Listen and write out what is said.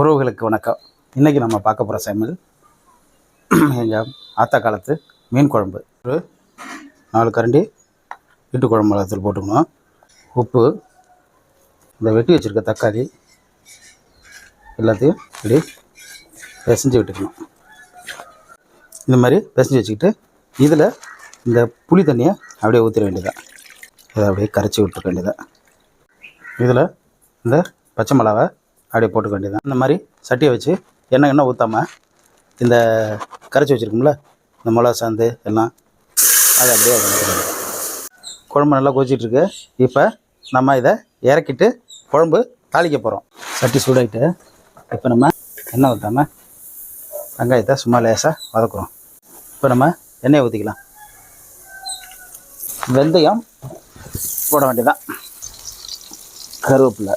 உறவுகளுக்கு வணக்கம். இன்றைக்கி நம்ம பார்க்க போகிற சமையல் எங்கள் ஆத்தா காலத்து மீன் குழம்பு. ஒரு 4 கரண்டி வீட்டு குழம்பு மிளகாத்தூள் போட்டுக்கணும். உப்பு, இந்த வெட்டி வச்சுருக்க தக்காளி எல்லாத்தையும் இப்படி பிசைஞ்சு விட்டுக்கணும். இந்த மாதிரி பிசைஞ்சு வச்சுக்கிட்டு இதில் இந்த புளி தண்ணியை அப்படியே ஊற்றிட வேண்டியதான். இதை அப்படியே கரைச்சி விட்டுருக்க வேண்டியதான். இதில் இந்த பச்சை மிளகா அப்படியே போட்டுக்க வேண்டியதான். இந்த மாதிரி சட்டியை வச்சு எண்ணெய் ஊற்றாமல் இந்த கரைச்சி வச்சுருக்கோம்ல இந்த மிளகா சாந்து எல்லாம் அதை அப்படியே குழம்பு நல்லா கொதிச்சிட்ருக்கு. இப்போ நம்ம இதை இறக்கிட்டு குழம்பு தாளிக்க போகிறோம். சட்டி சூடாகிட்டு இப்போ நம்ம எண்ணெய் ஊற்றாமல் வெங்காயத்தை சும்மா லேசாக வதக்குறோம். இப்போ நம்ம எண்ணெயை ஊற்றிக்கலாம். வெந்தயம் போட வேண்டியதான், கருவேப்பிலை,